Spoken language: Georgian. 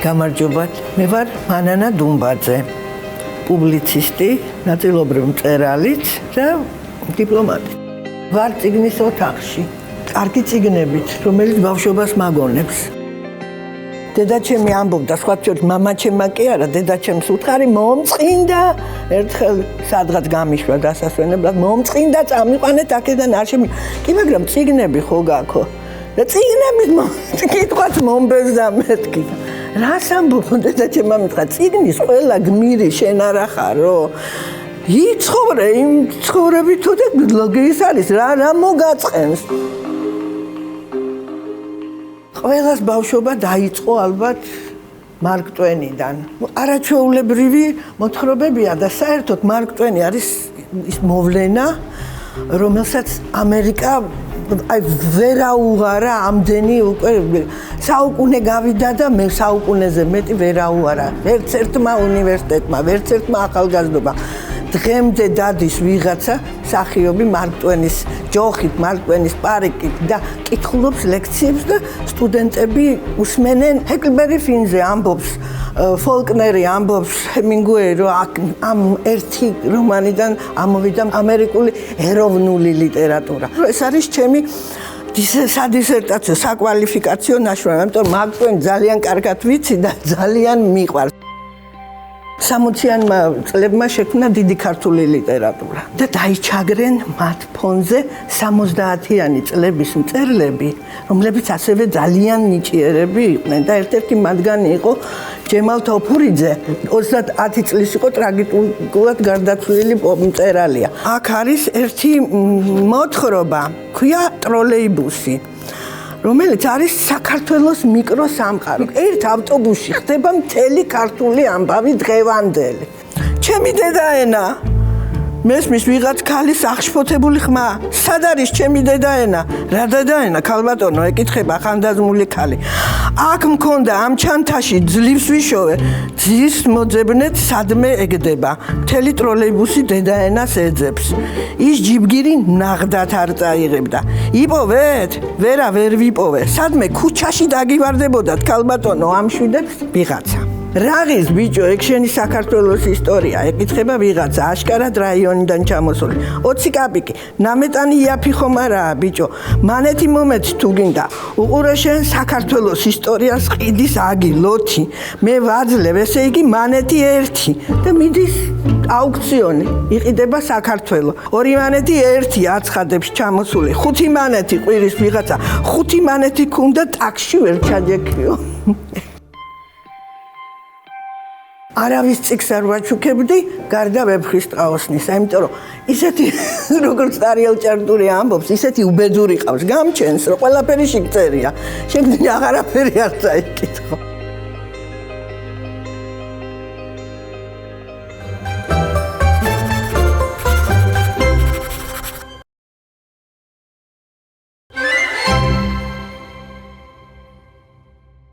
გამარჯობათ. მე ვარ მანანა დუმბაძე, პუბლიცისტი, ნაწილობრივ მწერალიც და დიპლომატი. ვარ წიგნის ოთახში. კარგი წიგნებით, რომელიც ბავშვობას მაგონებს. დედაჩემი ამბობდა, სხვა შორის მამაჩემმა კი არა, დედაჩემს უთხარი მომწყინდა, ერთხელ სადღაც გამიშვა დასასვენებლად, მომწყინდა წამიყვანეთ აქედან არ შემი. კი, მაგრამ წიგნები ხო გაქო? და წიგნების კითხვაც მომბეზდა მეთქი. რას ამბობ დედაჩემმა მითხრა, წიგნის ყველა გმირი შენ არ ახარო? იცხოვრე იმ ცხოვრებით თუ და ლოგის არის რა მოგაწყენს. ყველას ბავშვობა დაიწყო ალბათ მარკ ტვენიდან. არაჩვეულებრივი მოთხრობებია და საერთოდ მარკ ტვენი არის ის მოვლენა, რომელსაც ამერიკა ვერაუღარა ამდენი უკვე საუკუნე გავიდა და მე საუკუნეზე მეტი ვერაუღარა. ერთ-ერთმა უნივერსიტეტმა, ერთ-ერთმა ახალგაზრდობამ. დღემდე დადის ვიღაცა მსახიობი მარკ ტვენის ჯოხით, მარკ ტვენის პარიკით და კითხულობს ლექციებს და სტუდენტები უსმენენ. ჰეკლბერი ფინზე ამბობს, ფოლკნერი ამბობს, ჰემინგუეი, რომ ამ ერთი რომანიდან ამოვიდა ამერიკული ეროვნული ლიტერატურა. ეს არის ჩემი სადისერტაციო, საკვალიფიკაციო ნაშრომი, ამიტომ მარკ ტვენი ძალიან კარგად ვიცი და ძალიან მიყვარს. 60-იანმა წლებმა შექმნა დიდი ქართული ლიტერატურა და დაიჩაგრენ მათ ფონზე 70-იანი წლების მწერლები, რომლებიც ასევე ძალიან ნიჭიერები იყვნენ და ერთ-ერთი მათგანი იყო ჯემალ თოფურიძე, 30 წლის იყო ტრაგიკულად გარდაცვლილი მწერალია. აქ არის ერთი მოთხრობა, ქვია ტროლეიბუსი, რომელიც არის საქართველოს მიკროსამყარო. ერთ ავტობუსში ხდება მთელი ქართული ამბავი დღევანდელი. ჩემი დედაენა. მესმის ვიღაც ქალის აღშფოთებული ხმა. სად არის ჩემი დედაენა? რა დედაენა, ქალბატონო, ეკითხება ხანდაზმული ქალი. აქ მქონდა ამ ჩანთაში ძლივს ვიშოვე. ძის მოძებნეთ სადმე ეგდება. მთელი ტროლეიბუსი დედაენას ეძებს. ის ჯიბგირი ნაღდათ არ წაიღებდა. იპოვეთ? ვერ ვიპოვე. სადმე ქუჩაში დაგივარდებოდათ, ქალბატონო, ამშვიდებს ვიღაცა. რაღის ბიჭო, ეგ შენი საქართველოს ისტორია, ეკითხება ვიღაცა, აშკარად რაიონიდან ჩამოსული. 20 კაპიკი, ნამეტანი იაფი ხომ არაა, ბიჭო. მანეთი მომეც თუ გინდა. უყურე შენ საქართველოს ისტორიას ყიდის აგი, ლოთი. მე ვაძლევ, ესე იგი მანეთი 1 და მიდის აუქციონი. იყიდება საქართველო. 2 მანეთი 1 აცხადებს ჩამოსული. 5 მანეთი ყვირის ვიღაცა. 5 მანეთი ქუნდა ტაქსში ვერ ჩაჯექიო. არავის წიგს არ ვაჩუქებდი, გარდა ვეფხის ტყაოსნის, იმიტომ რომ ისეთი როგორც ტარიელ ჭარტური ამბობს, ისეთი უბედური ყავს, გამჩენს, რომ ყველაფერი შეგწერია. შეგძინა აღარაფერი არ წაიკითხო.